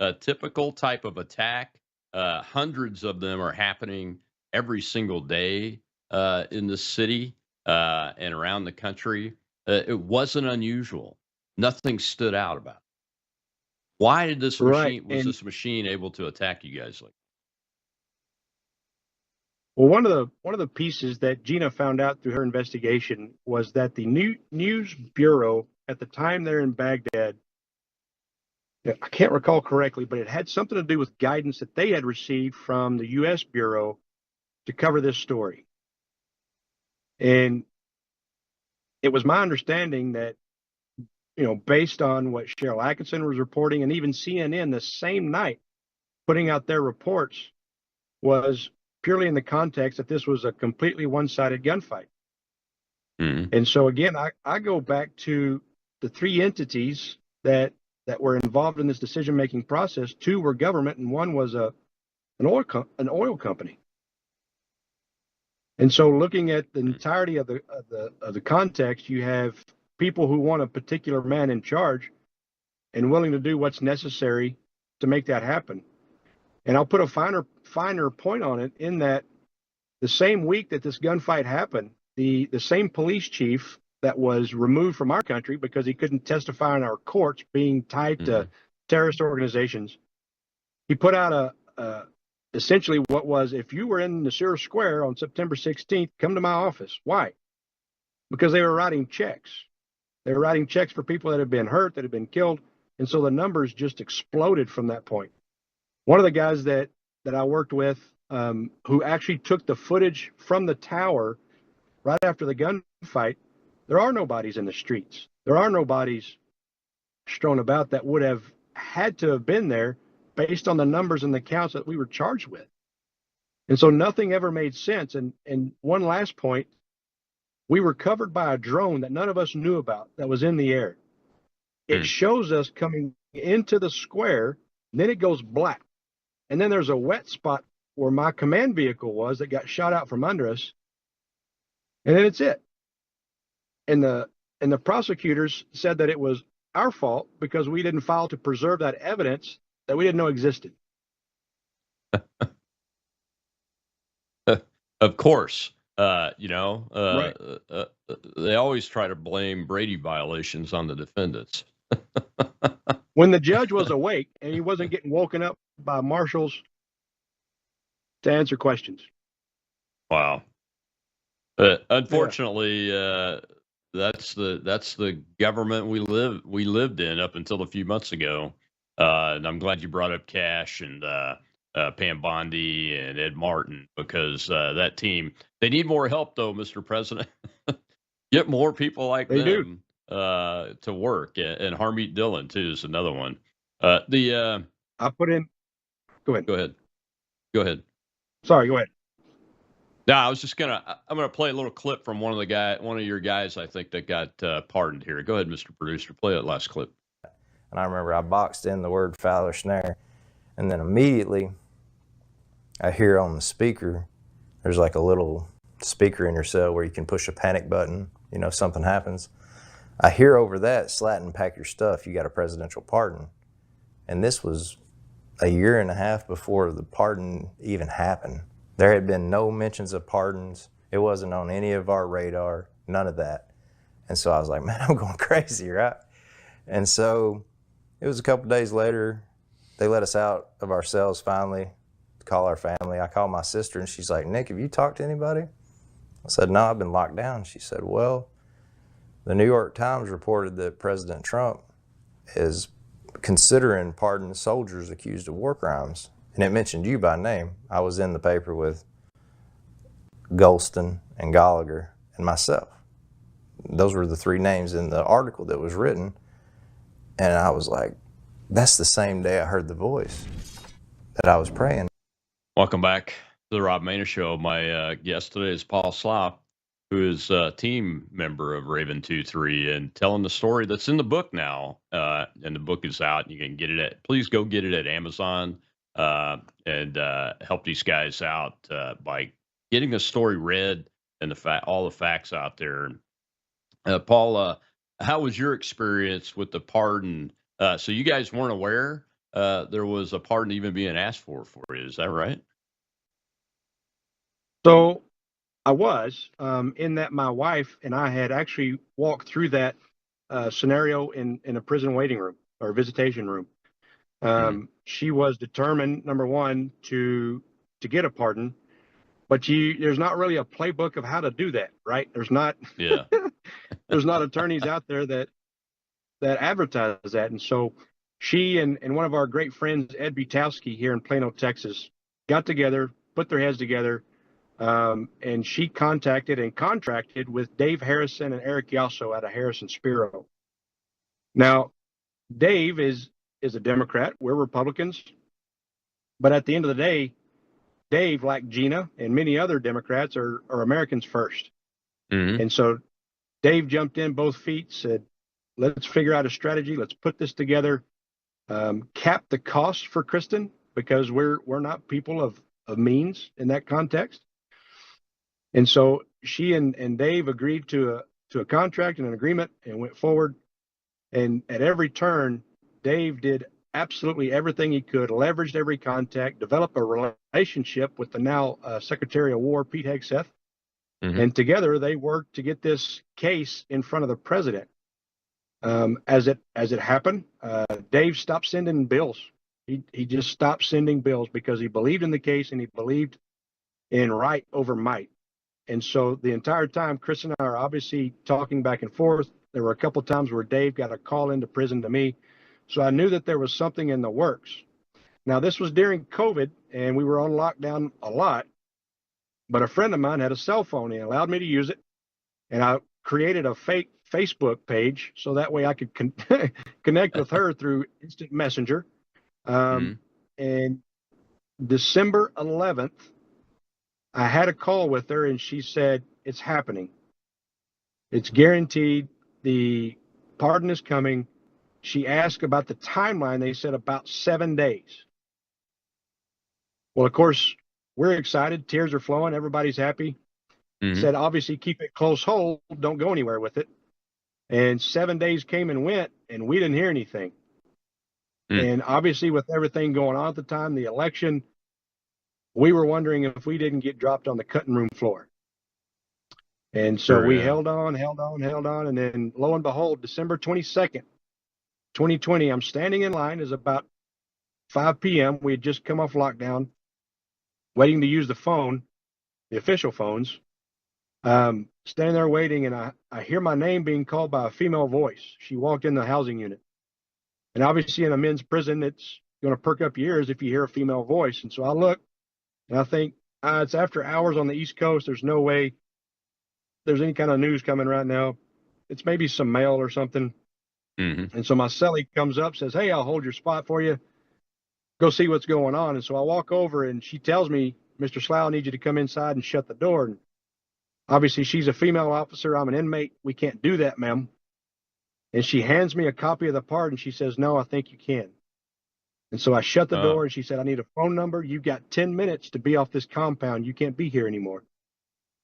a typical type of attack. Hundreds of them are happening every single day in the city and around the country. It wasn't unusual. Nothing stood out about it. Why did this machine this machine able to attack you guys like? Well, one of the pieces that Gina found out through her investigation was that the News Bureau at the time they're in Baghdad, I can't recall correctly, but it had something to do with guidance that they had received from the U.S. Bureau to cover this story. And it was my understanding that, based on what Cheryl Atkinson was reporting, and even CNN the same night putting out their reports, was purely in the context that this was a completely one-sided gunfight. And so again, I go back to the 3 entities that were involved in this decision-making process. 2 were government, and 1 was an oil company. And so, looking at the entirety of the context, you have people who want a particular man in charge and willing to do what's necessary to make that happen. And I'll put a finer point on it in that the same week that this gunfight happened, the same police chief that was removed from our country because he couldn't testify in our courts, being tied to terrorist organizations, he put out essentially what was, if you were in Nasir Square on September 16th, come to my office. Why? Because they were writing checks. They were writing checks for people that had been hurt, that had been killed. And so the numbers just exploded from that point. One of the guys that I worked with, who actually took the footage from the tower right after the gunfight, there are no bodies in the streets. There are no bodies strewn about that would have had to have been there based on the numbers and the counts that we were charged with. And so nothing ever made sense. And one last point, we were covered by a drone that none of us knew about that was in the air. It shows us coming into the square, and then it goes black. And then there's a wet spot where my command vehicle was that got shot out from under us. And then it's it. And the prosecutors said that it was our fault because we didn't file to preserve that evidence that we didn't know existed. Of course, Right. they always try to blame Brady violations on the defendants. When the judge was awake and he wasn't getting woken up by marshals to answer questions. Wow. Unfortunately, that's the government we lived in up until a few months ago. And I'm glad you brought up Cash and Pam Bondi and Ed Martin, because that team, they need more help though, Mr. President. Get more people like them to work. And Harmeet Dillon too is another one. I put in. Go ahead. Go ahead. Sorry. Go ahead. No, I'm gonna play a little clip from one of your guys, I think, that got pardoned here. Go ahead, Mr. Producer. Play that last clip. And I remember I boxed in the word Fowler snare, and then immediately I hear on the speaker, there's like a little speaker in your cell where you can push a panic button, if something happens. I hear over that, Slatton, pack your stuff, you got a presidential pardon. And this was a year and a half before the pardon even happened. There had been no mentions of pardons. It wasn't on any of our radar, none of that. And so I was like, man, I'm going crazy, right? And so it was a couple days later, they let us out of our cells finally to call our family. I called my sister and she's like, Nick, have you talked to anybody? I said, no, I've been locked down. She said, well, the New York Times reported that President Trump is considering pardoning soldiers accused of war crimes. And it mentioned you by name. I was in the paper with Golston and Gallagher and myself. Those were the three names in the article that was written. And I was like, that's the same day I heard the voice that I was praying. Welcome back to the Rob Maness Show. My guest today is Paul Slopp, who is a team member of Raven 2-3 and telling the story that's in the book now. And the book is out. You can get it please go get it at Amazon. And help these guys out by getting the story read and all the facts out there. Paul, how was your experience with the pardon? So you guys weren't aware there was a pardon even being asked for you. Is that right? So I was, in that my wife and I had actually walked through that scenario in a prison waiting room or visitation room. She was determined, number one, to get a pardon, but there's not really a playbook of how to do that, right? There's not attorneys out there that advertise that. And so she and one of our great friends, Ed Butowski here in Plano, Texas, got together, put their heads together, and she contacted and contracted with Dave Harrison and Eric Yasso out of Harrison Spiro. Now, Dave is a Democrat. We're Republicans. But at the end of the day, Dave, like Gina and many other Democrats, are Americans first. And so Dave jumped in both feet, said, let's figure out a strategy. Let's put this together, cap the cost for Kristen, because we're not people of means in that context. And so she and Dave agreed to a contract and an agreement and went forward. And at every turn, Dave did absolutely everything he could, leveraged every contact, developed a relationship with the now Secretary of War, Pete Hegseth. And together they worked to get this case in front of the president. As it happened, Dave stopped sending bills. He just stopped sending bills because he believed in the case and he believed in right over might. And so the entire time, Chris and I are obviously talking back and forth. There were a couple of times where Dave got a call into prison to me. So I knew that there was something in the works. Now, this was during COVID, and we were on lockdown a lot. But a friend of mine had a cell phone and allowed me to use it. And I created a fake Facebook page so that way I could connect with her through instant messenger. And December 11th, I had a call with her and she said, it's happening. It's guaranteed. The pardon is coming. She asked about the timeline. They said about 7 days. Well, of course, we're excited. Tears are flowing. Everybody's happy. Said, obviously, keep it close hold. Don't go anywhere with it. And 7 days came and went, and we didn't hear anything. And obviously, with everything going on at the time, the election, we were wondering if we didn't get dropped on the cutting room floor. And so we held on. And then lo and behold, December 22nd, 2020, I'm standing in line. It's about 5 p.m. We had just come off lockdown, waiting to use the phone, the official phones. Standing there waiting, and I hear my name being called by a female voice. She walked in the housing unit. And obviously in a men's prison, it's going to perk up your ears if you hear a female voice. And so I look, and I think, it's after hours on the East Coast. There's no way there's any kind of news coming right now. It's maybe some mail or something. And so my cellie comes up, says, hey, I'll hold your spot for you. Go see what's going on. And so I walk over, and she tells me, Mr. Slough, I need you to come inside and shut the door. And obviously, she's a female officer. I'm an inmate. We can't do that, ma'am. And she hands me a copy of the pardon. She says, no, I think you can. And so I shut the door, and she said, I need a phone number. You've got 10 minutes to be off this compound. You can't be here anymore.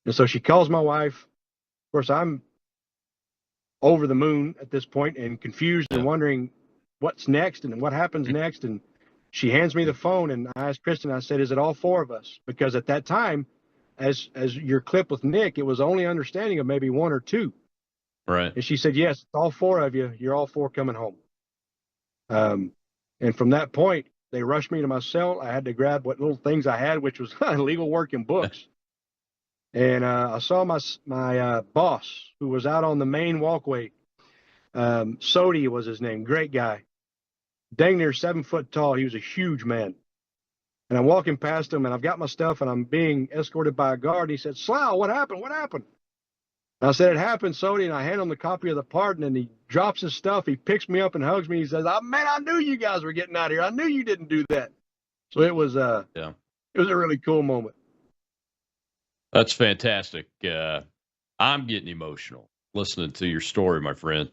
And so she calls my wife. Of course, I'm over the moon at this point and confused and wondering what's next and what happens next. And she hands me the phone, and I asked Kristen, I said, is it all four of us? Because at that time, as your clip with Nick, it was only understanding of maybe one or two. Right. And she said, yes, it's all four of you. You're all four coming home. And from that point, they rushed me to my cell. I had to grab what little things I had, which was legal work and books. And I saw my boss, who was out on the main walkway. Sodi was his name. Great guy. Dang near 7 foot tall. He was a huge man. And I'm walking past him, and I've got my stuff, and I'm being escorted by a guard. And he said, Slough, what happened? What happened? And I said, it happened, Sodi. And I hand him the copy of the pardon, and he drops his stuff. He picks me up and hugs me. He says, man, I knew you guys were getting out of here. I knew you didn't do that. So it was a really cool moment. That's fantastic. I'm getting emotional listening to your story, my friend.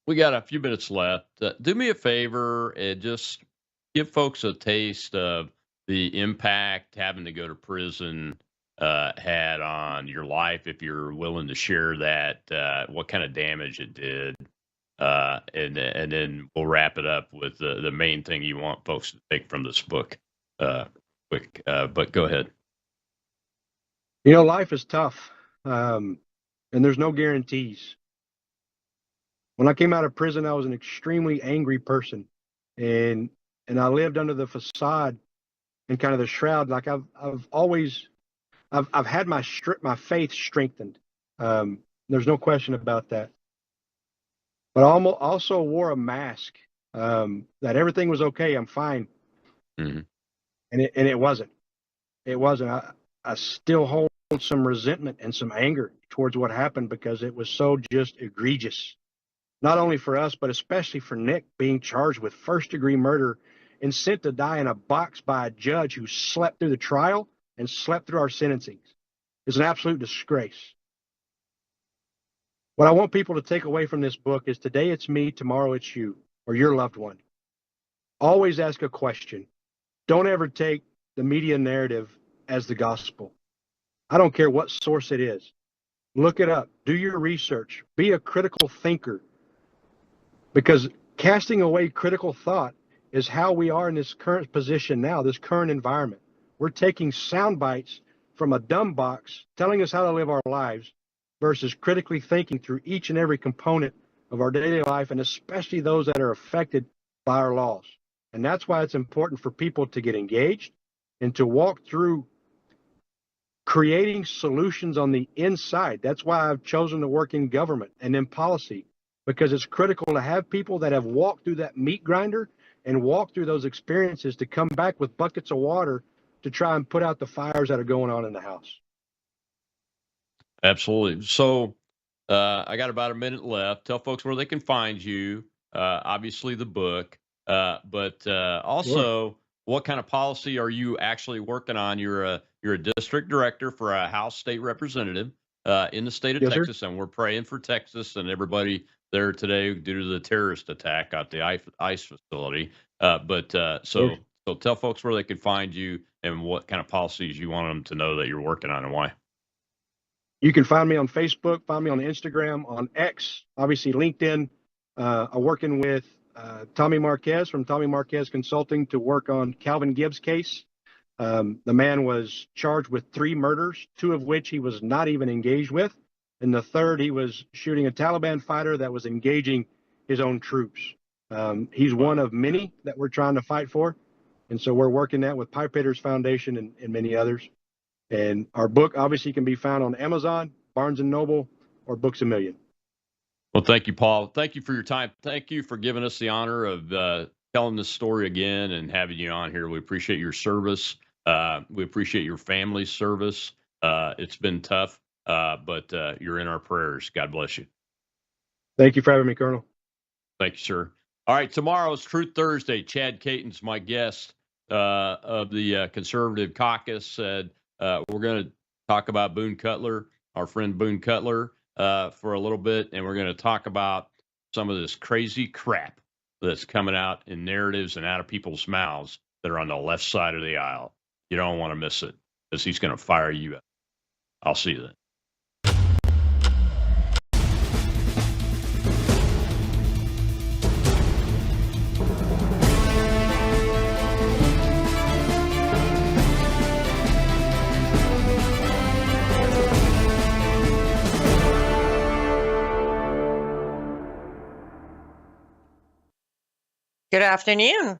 We got a few minutes left. Do me a favor and just give folks a taste of the impact having to go to prison had on your life, if you're willing to share that, what kind of damage it did. And then we'll wrap it up with the main thing you want folks to take from this book. Quick, but go ahead. You know, life is tough, and there's no guarantees. When I came out of prison, I was an extremely angry person, and I lived under the facade and kind of the shroud. Like I've had my faith strengthened. There's no question about that. But I also wore a mask that everything was okay. I'm fine, and it wasn't. It wasn't. I still hold some resentment and some anger towards what happened because it was so just egregious. Not only for us, but especially for Nick being charged with first-degree murder and sent to die in a box by a judge who slept through the trial and slept through our sentencing. It's an absolute disgrace. What I want people to take away from this book is today it's me, tomorrow it's you or your loved one. Always ask a question. Don't ever take the media narrative as the gospel. I don't care what source it is. Look it up. Do your research. Be a critical thinker. Because casting away critical thought is how we are in this current position now, this current environment. We're taking sound bites from a dumb box telling us how to live our lives versus critically thinking through each and every component of our daily life, and especially those that are affected by our laws. And that's why it's important for people to get engaged and to walk through creating solutions on the inside. That's why I've chosen to work in government and in policy, because it's critical to have people that have walked through that meat grinder and walked through those experiences to come back with buckets of water to try and put out the fires that are going on in the house. Absolutely. So I got about a minute left. Tell folks where they can find you. Obviously the book, but also what kind of policy are you actually working on? You're a district director for a House state representative. in the state of Yes, sir. Texas, and we're praying for Texas and everybody there today due to the terrorist attack at the ICE facility. So tell folks where they can find you and what kind of policies you want them to know that you're working on and why. You can find me on Facebook, find me on Instagram, on X, obviously LinkedIn. I'm working with Tommy Marquez from Tommy Marquez Consulting to work on Calvin Gibbs' case. The man was charged with 3 murders, 2 of which he was not even engaged with. And the third, he was shooting a Taliban fighter that was engaging his own troops. He's one of many that we're trying to fight for. And so we're working that with Pipe Raiders Foundation and many others. And our book obviously can be found on Amazon, Barnes & Noble, or Books A Million. Well, thank you, Paul. Thank you for your time. Thank you for giving us the honor of telling this story again and having you on here. We appreciate your service. We appreciate your family's service. It's been tough, but you're in our prayers. God bless you. Thank you for having me, Colonel. Thank you, sir. All right, tomorrow's Truth Thursday. Chad Caton's my guest of the Conservative Caucus. Said we're going to talk about Boone Cutler, our friend Boone Cutler, for a little bit, and we're going to talk about some of this crazy crap that's coming out in narratives and out of people's mouths that are on the left side of the aisle. You don't want to miss it, because he's going to fire you up. I'll see you then. Good afternoon.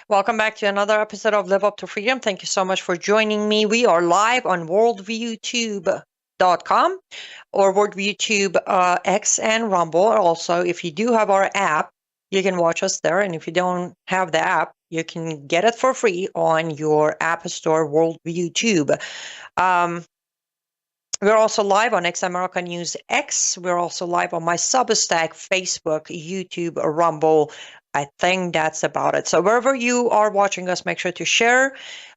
Welcome back to another episode of Live Up to Freedom. Thank you so much for joining me. We are live on worldviewtube.com or worldviewtube X and Rumble. Also, if you do have our app, you can watch us there. And if you don't have the app, you can get it for free on your app store, WorldviewTube. We're also live on X America News X. We're also live on my Substack, Facebook, YouTube, Rumble. I think that's about it. So wherever you are watching us, make sure to share,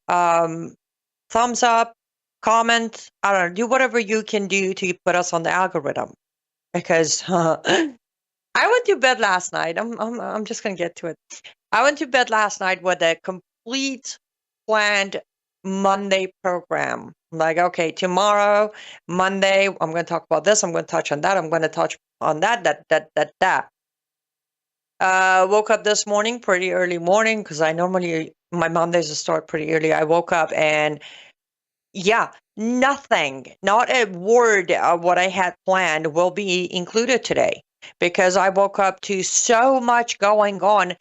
thumbs up, comment. I don't know, do whatever you can do to put us on the algorithm. Because I went to bed last night. I'm just gonna get to it. I went to bed last night with a complete planned Monday program. Like, okay, tomorrow, Monday, I'm going to talk about this. I'm going to touch on that. I'm going to touch on that. Woke up this morning, pretty early morning, because I normally, my Mondays start pretty early. I woke up and yeah, nothing, not a word of what I had planned will be included today. Because I woke up to so much going on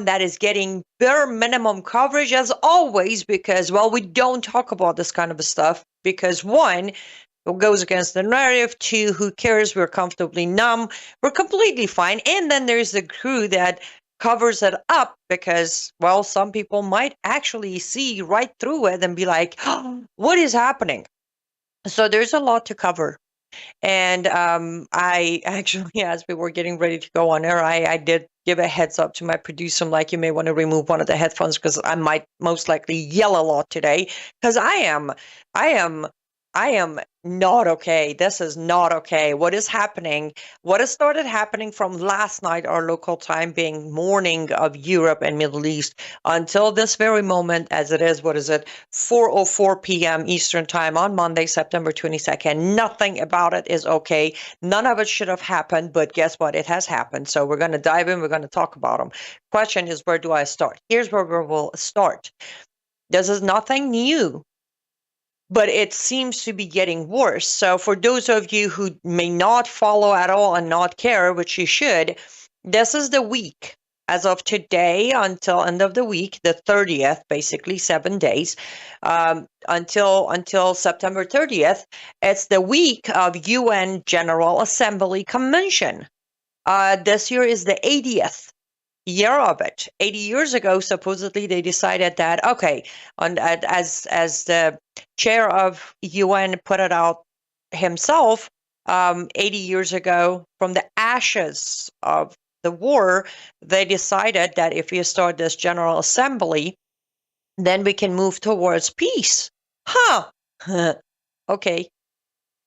that is getting bare minimum coverage as always, because, well, we don't talk about this kind of stuff because, one, it goes against the narrative. 2, who cares? We're comfortably numb. We're completely fine. And then there's the crew that covers it up because, well, some people might actually see right through it and be like, oh, what is happening? So there's a lot to cover. And I actually, as we were getting ready to go on air, I did give a heads up to my producer, like, you may want to remove one of the headphones because I might most likely yell a lot today because I am not okay. This is not okay. What is happening? What has started happening from last night, our local time being morning of Europe and Middle East, until this very moment, as it is, 4:04 p.m. Eastern time on Monday, September 22nd. Nothing about it is okay. None of it should have happened, but guess what? It has happened. So we're going to dive in. We're going to talk about them. Question is, where do I start? Here's where we will start. This is nothing new, but it seems to be getting worse. So for those of you who may not follow at all and not care, which you should, this is the week as of today until end of the week, the 30th, basically 7 days, until September 30th. It's the week of UN General Assembly Convention. This year is the 80th year of it. 80 years ago, supposedly they decided that, okay, as the chair of UN put it out himself, 80 years ago, from the ashes of the war, they decided that if you start this General Assembly, then we can move towards peace. Okay,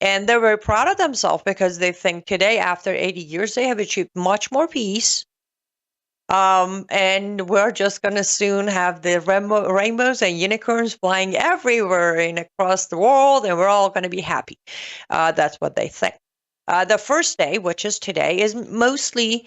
And they're very proud of themselves because they think today, after 80 years, they have achieved much more peace. And we're just going to soon have the rainbows and unicorns flying everywhere and across the world, and we're all going to be happy. That's what they think. The first day, which is today, is mostly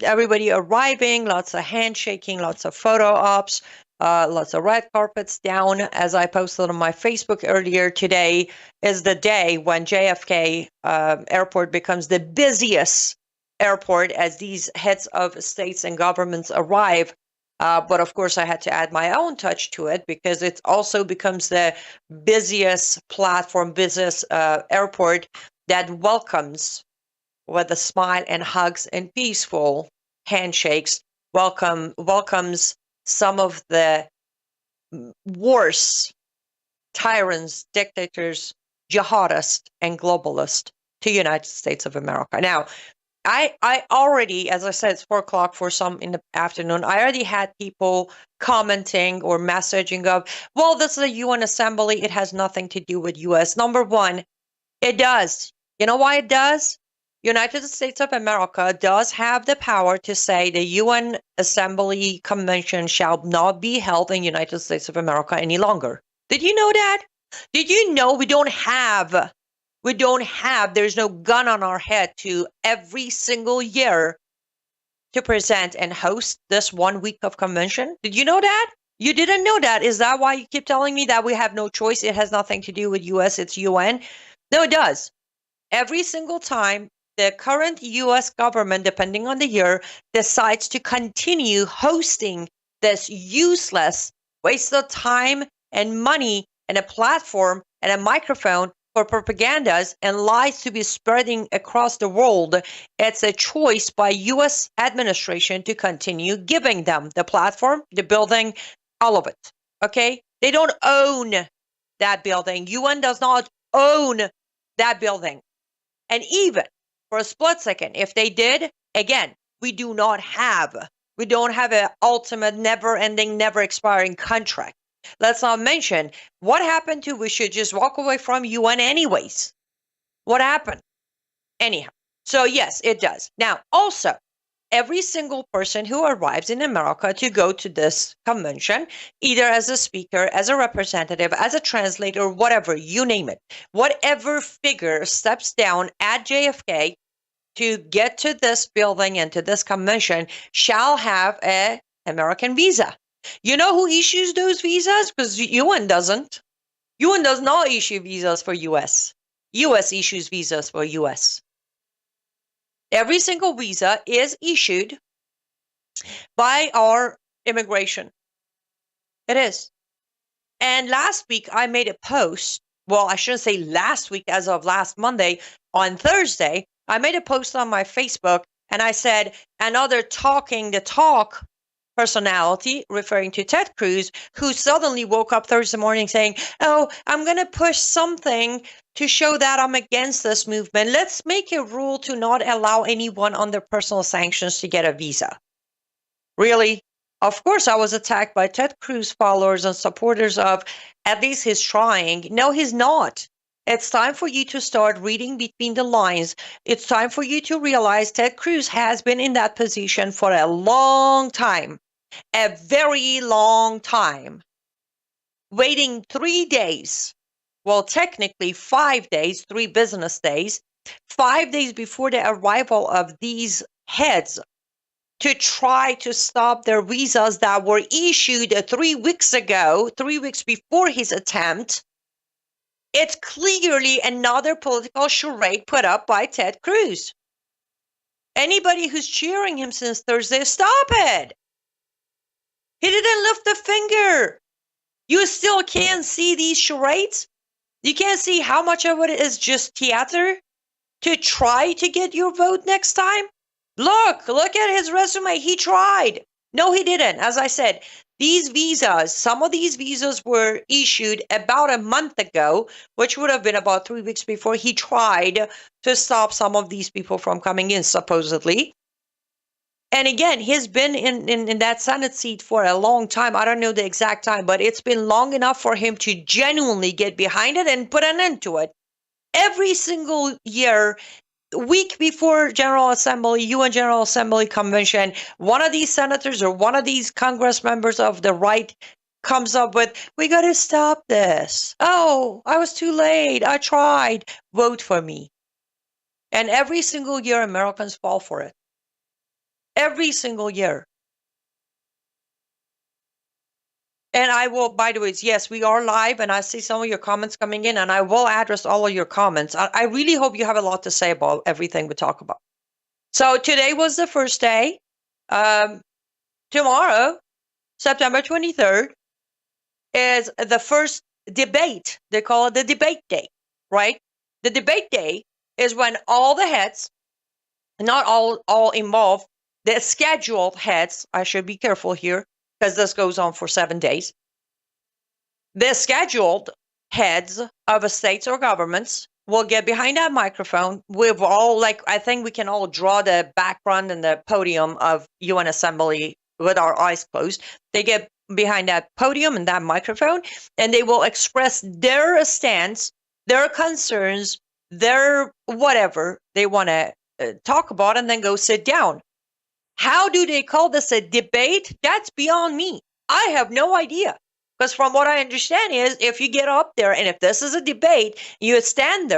everybody arriving, lots of handshaking, lots of photo ops, lots of red carpets down. As I posted on my Facebook earlier, today is the day when JFK Airport becomes the busiest airport as these heads of states and governments arrive. But of course, I had to add my own touch to it because it also becomes the busiest platform, busiest airport that welcomes with a smile and hugs and peaceful handshakes, welcomes some of the worst tyrants, dictators, jihadists, and globalists to United States of America. Now, I already, as I said, it's 4 o'clock for some in the afternoon. I already had people commenting or messaging of, well, this is a UN assembly. It has nothing to do with US. Number one, it does. You know why it does? United States of America does have the power to say the UN Assembly Convention shall not be held in United States of America any longer. Did you know that? Did you know we don't have, there's no gun on our head to every single year to present and host this 1 week of convention? Did you know that? You didn't know that. Is that why you keep telling me that we have no choice? It has nothing to do with US, it's UN. No, it does. Every single time the current US government, depending on the year, decides to continue hosting this useless waste of time and money and a platform and a microphone for propagandas and lies to be spreading across the world, it's a choice by US administration to continue giving them the platform, the building, all of it. Okay? They don't own that building. UN does not own that building. And even for a split second, if they did, again, we don't have an ultimate, never-ending, never-expiring contract. Let's not mention what happened to we should just walk away from UN anyways. What happened? Anyhow, so yes, it does. Now, also, every single person who arrives in America to go to this convention, either as a speaker, as a representative, as a translator, whatever, you name it, whatever figure steps down at JFK to get to this building and to this convention shall have an American visa. You know who issues those visas? Because UN doesn't. UN does not issue visas for US. US issues visas for US. Every single visa is issued by our immigration. It is. And last week I made a post. Well, I shouldn't say last week, as of last Monday. On Thursday, I made a post on my Facebook and I said, another talking the talk personality, referring to Ted Cruz, who suddenly woke up Thursday morning saying, oh, I'm going to push something to show that I'm against this movement. Let's make a rule to not allow anyone under personal sanctions to get a visa. Really? Of course, I was attacked by Ted Cruz followers and supporters of, at least he's trying. No, he's not. It's time for you to start reading between the lines. It's time for you to realize Ted Cruz has been in that position for a long time. A very long time. Waiting 3 days. Well, technically 5 days, 3 business days. 5 days before the arrival of these heads to try to stop their visas that were issued 3 weeks ago, 3 weeks before his attempt. It's clearly another political charade put up by Ted Cruz. Anybody who's cheering him since Thursday, stop it. He didn't lift a finger. You still can't see these charades? You can't see how much of it is just theater to try to get your vote next time? Look at his resume. He tried. No, he didn't. As I said, these visas, some of these visas were issued about a month ago, which would have been about 3 weeks before he tried to stop some of these people from coming in, supposedly. And again, he's been in that Senate seat for a long time. I don't know the exact time, but it's been long enough for him to genuinely get behind it and put an end to it. Every single year, week before General Assembly, UN General Assembly Convention, one of these senators or one of these Congress members of the right comes up with, we got to stop this. Oh, I was too late. I tried. Vote for me. And every single year, Americans fall for it. Every single year. And I will, by the way, yes, we are live, and I see some of your comments coming in, and I will address all of your comments. I really hope you have a lot to say about everything we talk about. So today was the first day. Tomorrow, September 23rd, is the first debate. They call it the debate day, right? The debate day is when all the heads, not all involved, the scheduled heads, I should be careful here, because this goes on for 7 days. The scheduled heads of states or governments will get behind that microphone. We've all, I think we can all draw the background and the podium of UN Assembly with our eyes closed. They get behind that podium and that microphone, and they will express their stance, their concerns, their whatever they want to talk about, and then go sit down. How do they call this a debate? That's beyond me. I have no idea. Because from what I understand is, if you get up there and if this is a debate, you stand there